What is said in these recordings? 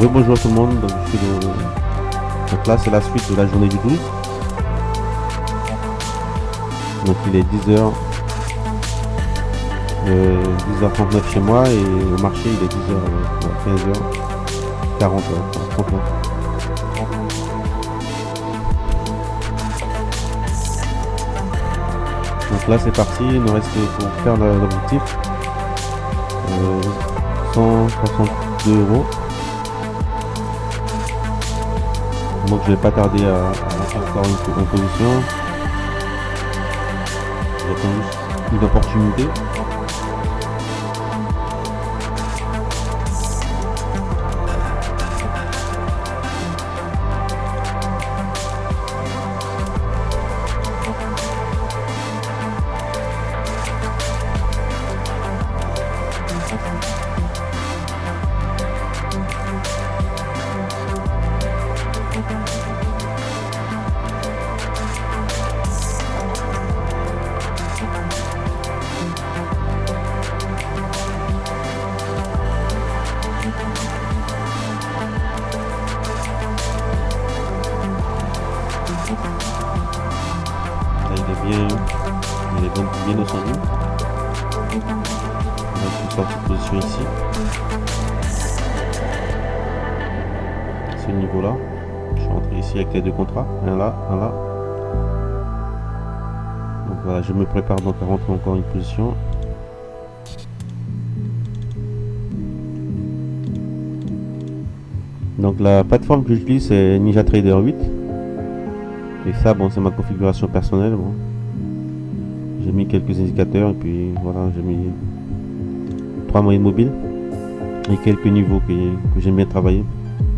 Oui, bonjour tout le monde. Donc là, c'est la suite de la journée du 12. Donc il est 10h, 10h39 chez moi et au marché il est 10h, 15h40, 39. Donc là c'est parti, il nous reste pour faire l'objectif 162 euros. Donc je vais pas tarder à rentrer encore en position. J'attends juste une opportunité. Là, il est bien descendu. On va sortir de position ici. Ce niveau-là. Je suis rentré ici avec les deux contrats. Un là, un là. Donc voilà, je me prépare donc à rentrer encore une position. Donc la plateforme que j'utilise c'est NinjaTrader 8. Et ça, bon, c'est ma configuration personnelle. Bon. J'ai mis quelques indicateurs et puis voilà, j'ai mis 3 moyennes mobiles et quelques niveaux que j'aime bien travailler,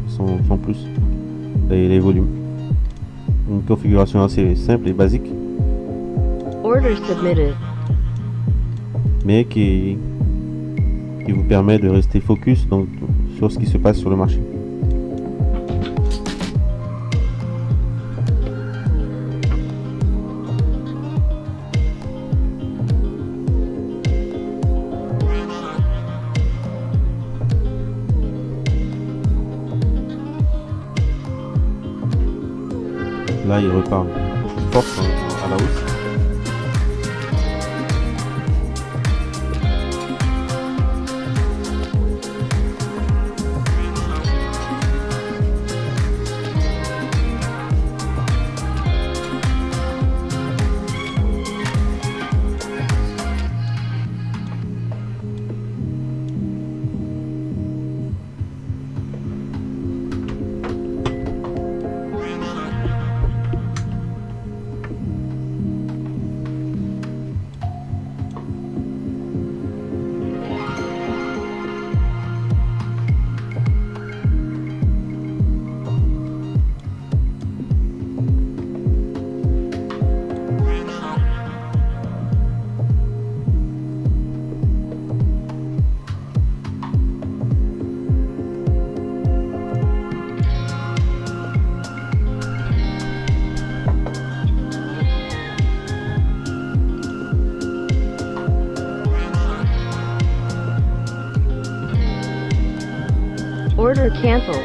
sans plus, les volumes. Une configuration assez simple et basique, Order submitted. mais qui vous permet de rester focus donc, sur ce qui se passe sur le marché. Là, il repart fort à la hausse. Order cancelled.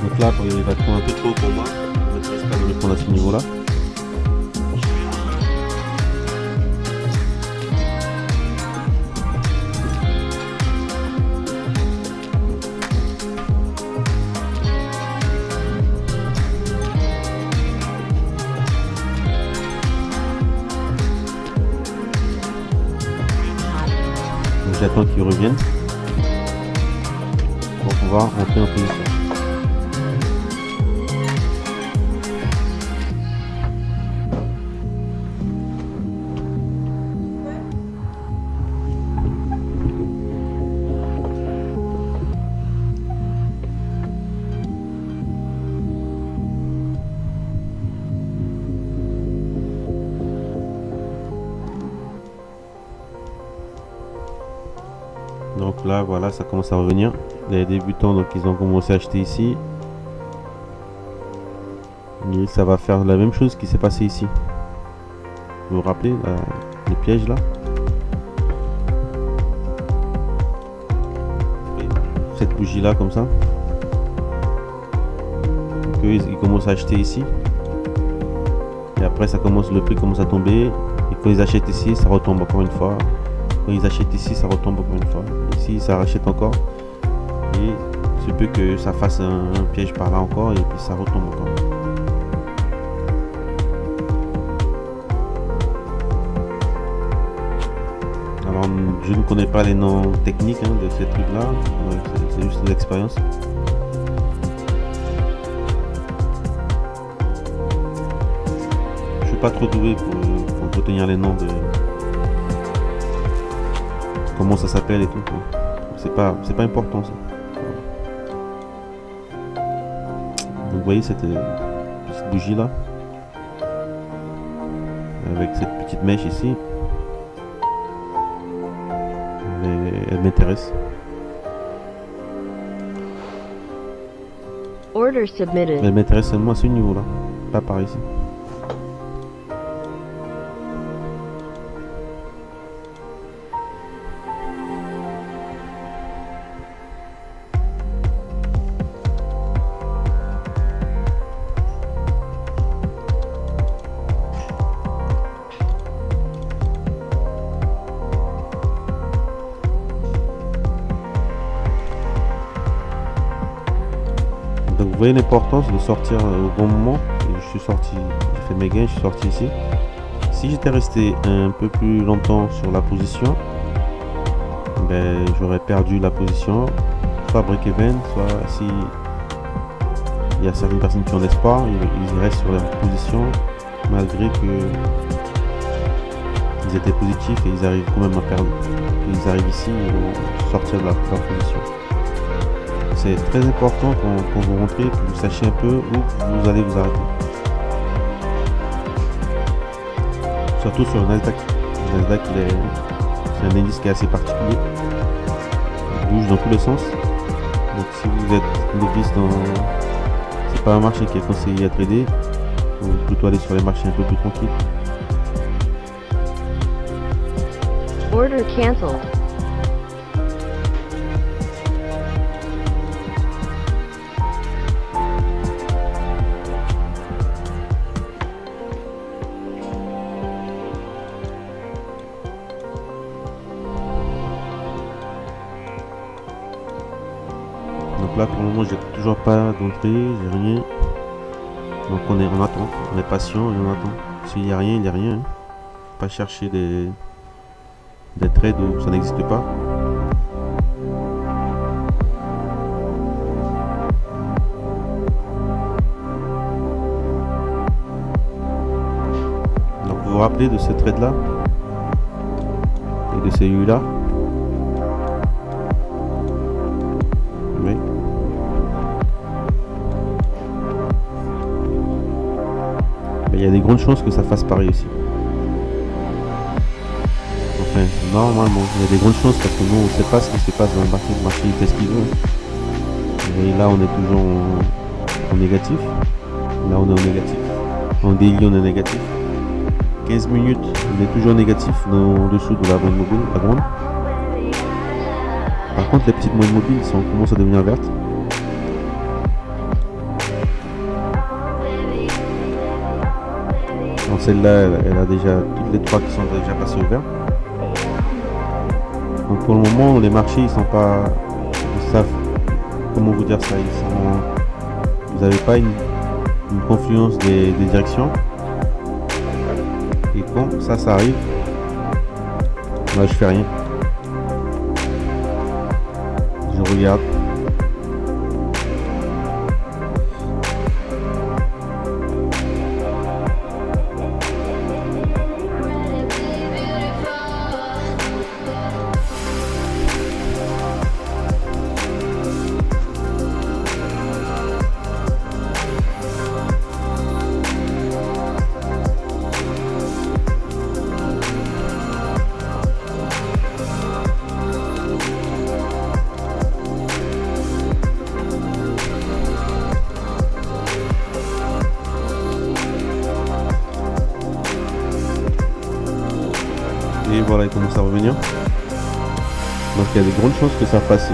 Donc là, il va être un peu trop pour moi. Je ne m'intéresse pas de le prendre à ce niveau-là. J'attends qu'il revienne pour pouvoir entrer en position. Donc là, voilà, ça commence à revenir. Les débutants, donc ils ont commencé à acheter ici. Et ça va faire la même chose qui s'est passé ici. Vous vous rappelez, le piège là. Et cette bougie là comme ça. Ils commencent à acheter ici. Et après le prix commence à tomber. Et quand ils achètent ici, ça retombe encore une fois. Quand ils achètent ici, ça retombe encore une fois. Ici, ça rachète encore. Et il se peut que ça fasse un piège par là encore et puis ça retombe encore. Alors, je ne connais pas les noms techniques de ces trucs là. C'est juste de l'expérience. Je suis pas trop doué pour retenir les noms de comment ça s'appelle et tout. C'est pas important ça. Donc vous voyez cette petite bougie là avec cette petite mèche ici, elle m'intéresse. Order submitted. Elle m'intéresse seulement à ce niveau là, pas par ici. Donc vous voyez l'importance de sortir au bon moment. Et je suis sorti, j'ai fait mes gains, je suis sorti ici. Si j'étais resté un peu plus longtemps sur la position, ben, j'aurais perdu la position, soit break-even, soit si il y a certaines personnes qui ont l'espoir, ils restent sur leur position malgré que ils étaient positifs et ils arrivent quand même à perdre. Ils arrivent ici et vont sortir de leur position. C'est très important quand vous rentrez que vous sachiez un peu où vous allez vous arrêter. Surtout sur le Nasdaq. Le Nasdaq, c'est un indice qui est assez particulier. Il bouge dans tous les sens. Donc si vous êtes novice c'est pas un marché qui est conseillé à trader, il faut plutôt aller sur les marchés un peu plus tranquilles. Order cancelled. Donc là pour le moment j'ai toujours pas d'entrée, j'ai rien. Donc on attend, on est patient et on attend. S'il n'y a rien, il n'y a rien. Pas chercher des trades où ça n'existe pas. Donc vous vous rappelez de ce trade là et de celui-là. Oui. Mais il y a des grandes chances que ça fasse pareil aussi. Enfin, normalement, il y a des grandes chances parce que nous on ne sait pas ce qui se passe dans le marché. Le marché il fait ce qu'il veut. Et là on est toujours en négatif. Là on est en négatif. En daily on est négatif. 15 minutes, on est toujours négatif en dessous de la moyenne mobile, la grande. Par contre les petites moyennes mobiles commencent à devenir vertes. Donc celle-là, elle a déjà toutes les trois qui sont déjà passées au vert. Donc pour le moment, les marchés, ils savent, comment vous dire ça, vous n'avez pas une confluence des directions. Et quand ça arrive, moi je fais rien. Je regarde. Et voilà, il commence à revenir. Donc il y a de grandes chances que ça fasse,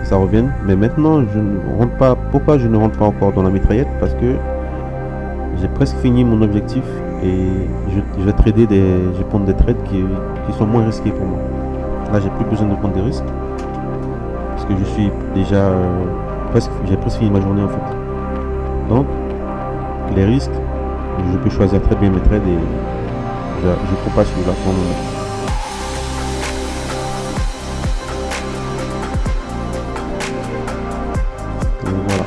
que ça revienne. Mais maintenant, je ne rentre pas. Pourquoi je ne rentre pas encore dans la mitraillette? Parce que j'ai presque fini mon objectif et je vais trader je vais prendre des trades qui sont moins risqués pour moi. Là, j'ai plus besoin de prendre des risques parce que je suis déjà j'ai presque fini ma journée en fait. Donc, les risques, je peux choisir très bien mes trades et je ne prends pas celui-là pour le moment. Et voilà.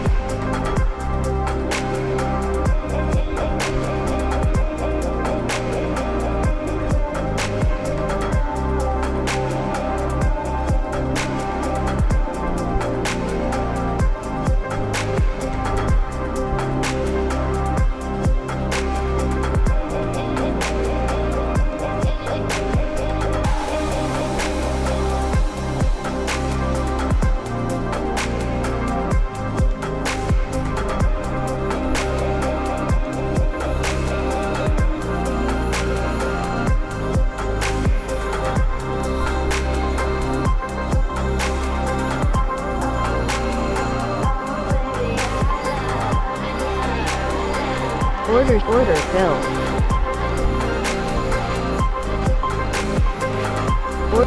Order filled.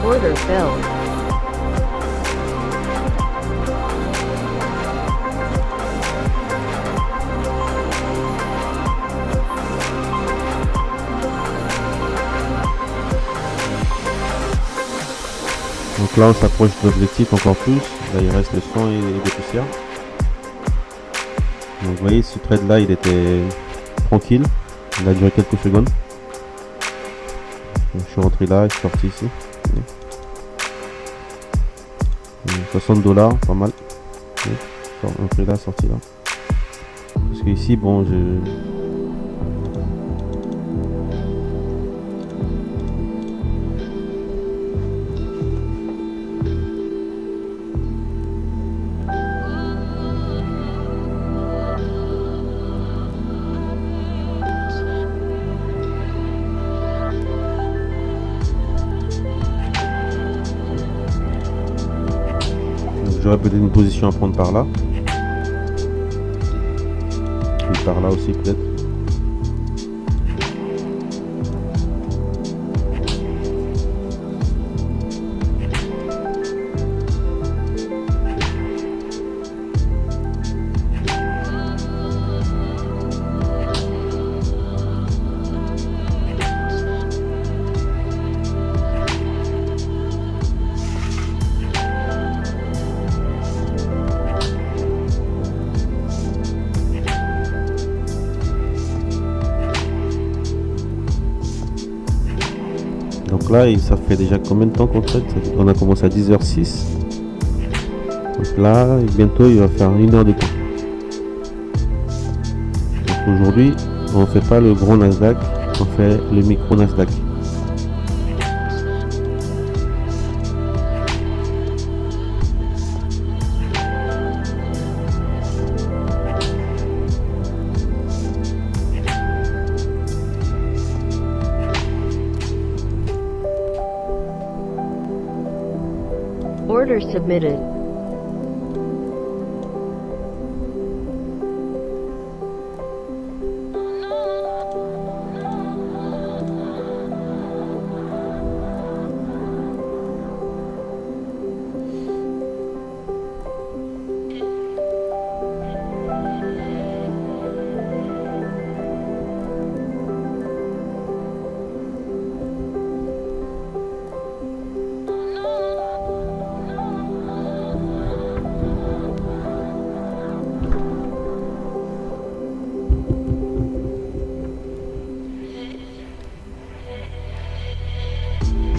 Order filled. Donc là, on s'approche de l'objectif encore plus. Là, il reste le sang et des poussières. Donc vous voyez, ce trade là, il était tranquille. Il a duré quelques secondes. Donc, je suis rentré là, je suis sorti ici. 60$, pas mal. Entré là, sorti là. Parce que ici, bon, j'aurais peut-être une position à prendre par là. Et par là aussi peut-être. Donc là, ça fait déjà combien de temps qu'on traite? On a commencé à 10h06. Donc là, bientôt, il va faire 1 heure de temps. Donc aujourd'hui, on ne fait pas le gros Nasdaq, on fait le micro Nasdaq. Order submitted.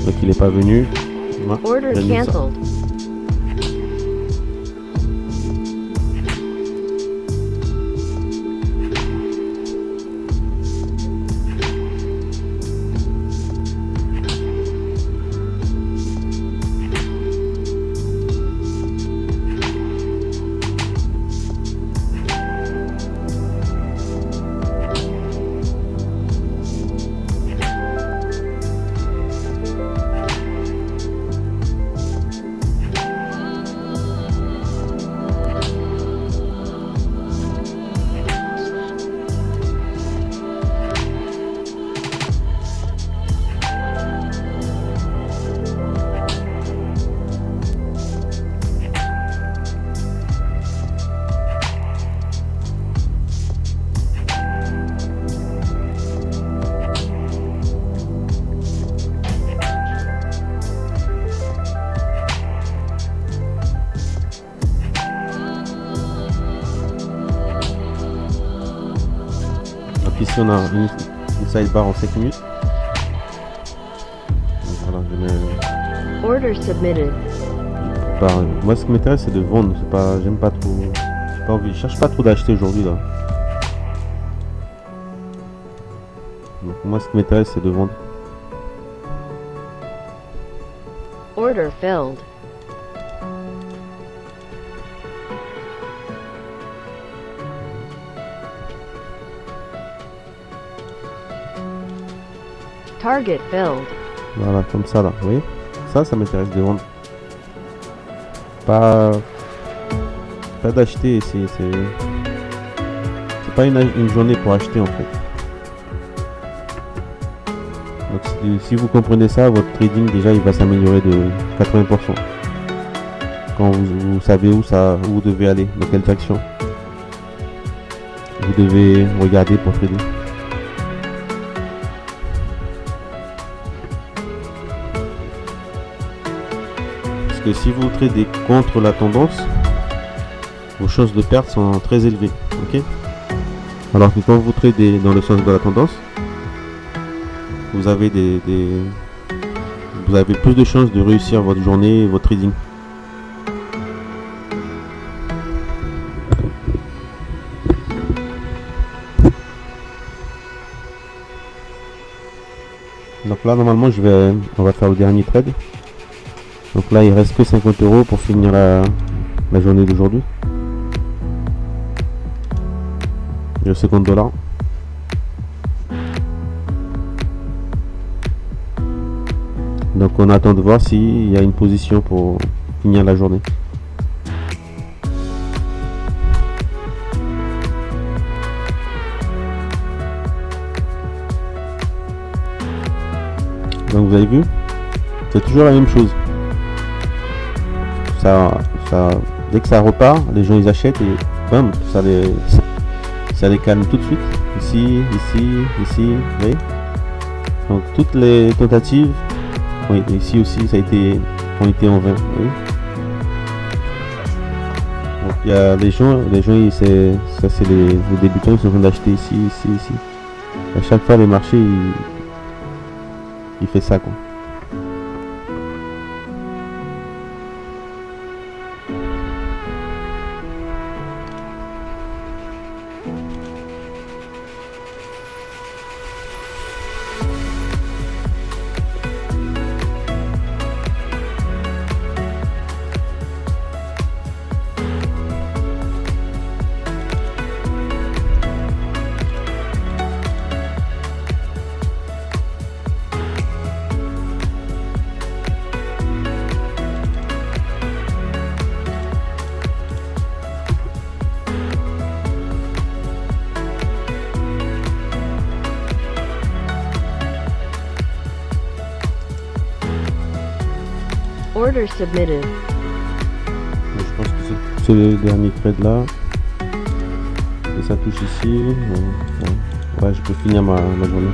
Donc il n'est pas venu. Order cancelled. Donc ici on a une sidebar en 5 minutes. Donc voilà, je mets... Order submitted. Moi ce qui m'intéresse c'est de vendre, c'est pas, j'aime pas trop, j'ai pas envie, je cherche pas trop d'acheter aujourd'hui là. Donc moi ce qui m'intéresse c'est de vendre. Order filled. Target filled. Voilà, comme ça là, vous voyez, ça m'intéresse de vendre. Pas d'acheter, c'est pas une journée pour acheter en fait. Donc si vous comprenez ça, votre trading déjà il va s'améliorer de 80%. Quand vous savez où vous devez aller, dans quelle direction vous devez regarder pour trader. Parce que si vous tradez contre la tendance, vos chances de perte sont très élevées. Ok. Alors que quand vous tradez dans le sens de la tendance, vous avez vous avez plus de chances de réussir votre journée, votre trading. Donc là normalement on va faire le dernier trade. Donc là il reste que 50 € pour finir la journée d'aujourd'hui. Le $50. Donc on attend de voir s'il y a une position pour finir la journée. Donc vous avez vu, c'est toujours la même chose. Dès que ça repart, les gens ils achètent et bam, ça les calme tout de suite. Ici, vous voyez. Donc toutes les tentatives, oui, ici aussi ça a été, ont été en vain. Oui. Donc il y a les gens c'est les débutants, ils sont en train d'acheter ici. À chaque fois le marché il fait ça quoi. Order submitted. Je pense que c'est le dernier trade là. Et ça touche ici. Ouais, je peux finir ma journée.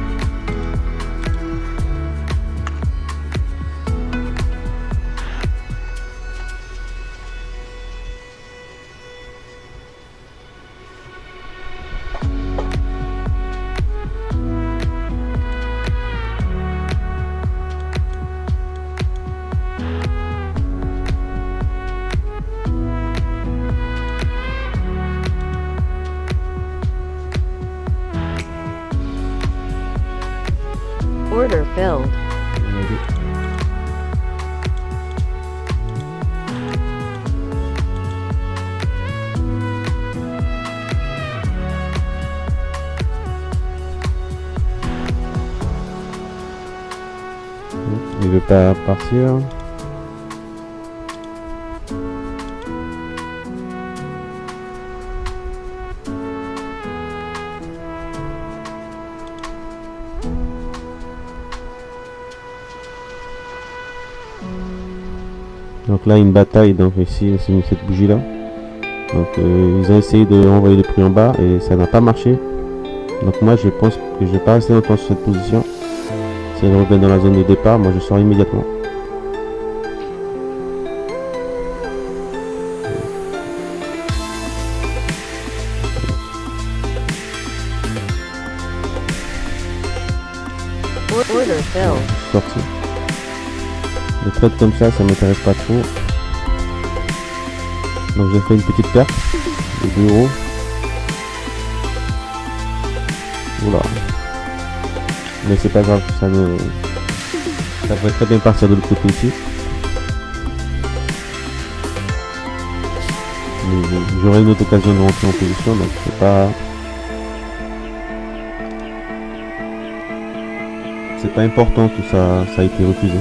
Order filled. Il veut pas partir. Donc là une bataille, donc ici c'est cette bougie là. Donc ils ont essayé de renvoyer le prix en bas et ça n'a pas marché. Donc moi je pense que je vais pas rester longtemps sur cette position. Si elle revient dans la zone de départ, moi je sors immédiatement. Order filled. Sorti. Les trades comme ça m'intéresse pas trop. Donc j'ai fait une petite perte de 2 euros. Oula. Mais c'est pas grave, ça pourrait très bien partir de l'autre côté ici. Mais j'aurai une autre occasion de rentrer en position, donc c'est pas important que ça a été refusé.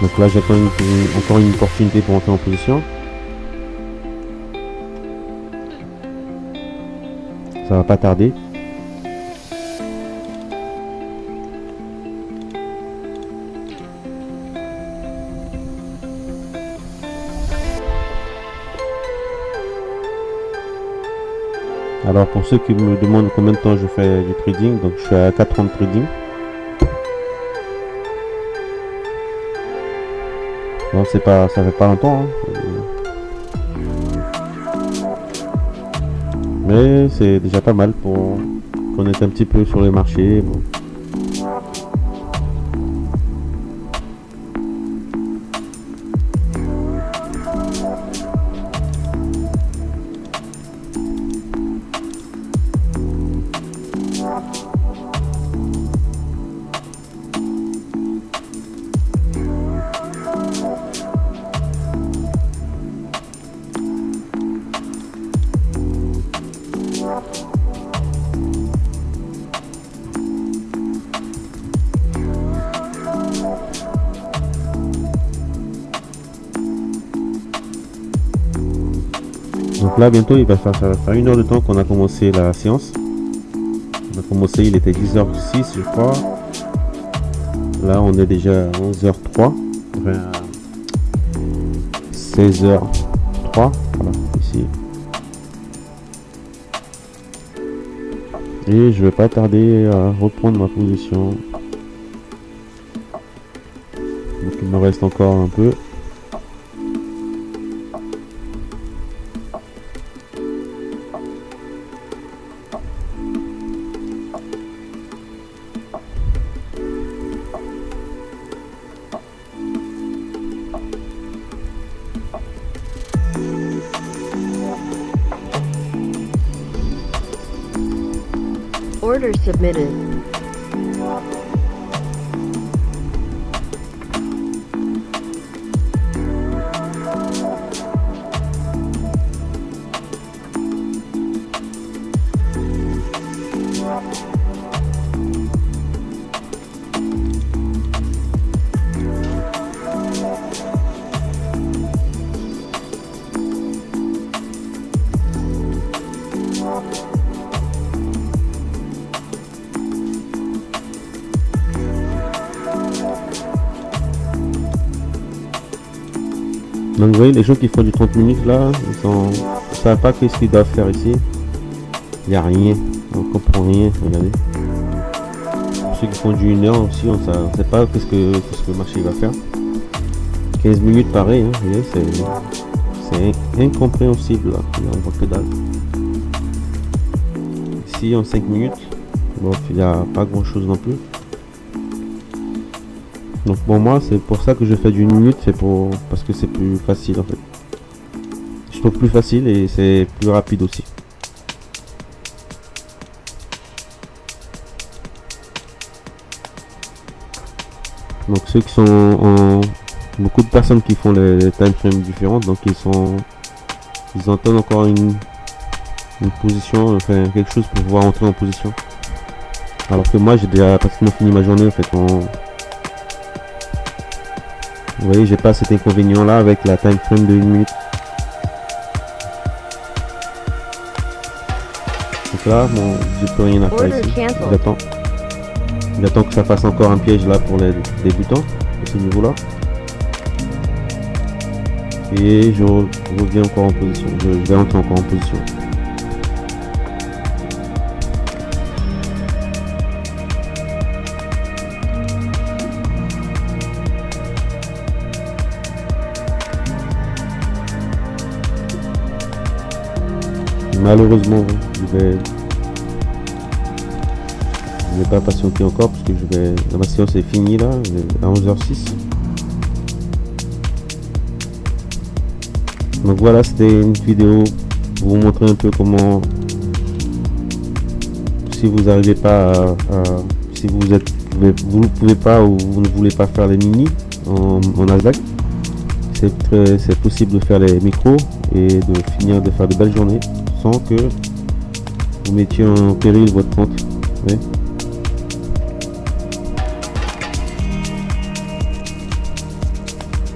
Donc là j'attends encore une opportunité pour entrer en position. Ça va pas tarder. Alors pour ceux qui me demandent combien de temps je fais du trading, donc je suis à 4 ans de trading. Bon, ça fait pas longtemps, hein. Mais c'est déjà pas mal pour connaître un petit peu sur les marchés. Bon. Donc là bientôt ça va faire 1 heure de temps qu'on a commencé la séance. On a commencé, il était 10h06 je crois. Là on est déjà à 11h03. Enfin, 16h03. Voilà, ici. Et je vais pas tarder à reprendre ma position. Donc il me reste encore un peu. Order submitted. Donc vous voyez les gens qui font du 30 minutes là, ils savent pas qu'est-ce qu'ils doivent faire ici. Il n'y a rien, on comprend rien, regardez. Pour ceux qui font du 1 heure aussi, on ne sait pas qu'est-ce que le marché va faire. 15 minutes pareil, hein, vous voyez, c'est incompréhensible là, on voit que dalle. Ici en 5 minutes, bon il n'y a pas grand chose non plus. Donc pour moi c'est pour ça que je fais du 1 minute, parce que c'est plus facile en fait. Je trouve plus facile et c'est plus rapide aussi. Donc ceux qui sont beaucoup de personnes qui font les time frames différentes, donc ils entendent encore une position, enfin quelque chose pour pouvoir entrer en position. Alors que moi j'ai déjà pratiquement fini ma journée en fait. Vous voyez, j'ai pas cet inconvénient là avec la time frame de 1 minute. Donc là, bon, j'ai plus rien à faire Order ici. cancelled. J'attends que ça fasse encore un piège là pour les débutants à ce niveau-là. Et je reviens encore en position. Je vais entrer encore en position. Malheureusement, je vais pas patienter encore parce que ma séance est finie là, à 11h06. Donc voilà, c'était une vidéo pour vous montrer un peu comment, si vous n'arrivez pas si vous ne pouvez pas ou vous ne voulez pas faire les mini en Nasdaq, c'est possible de faire les micros et de finir de faire de belles journées sans que vous mettiez en péril votre compte. Oui.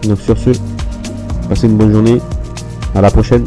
Donc sur ce, passez une bonne journée, à la prochaine.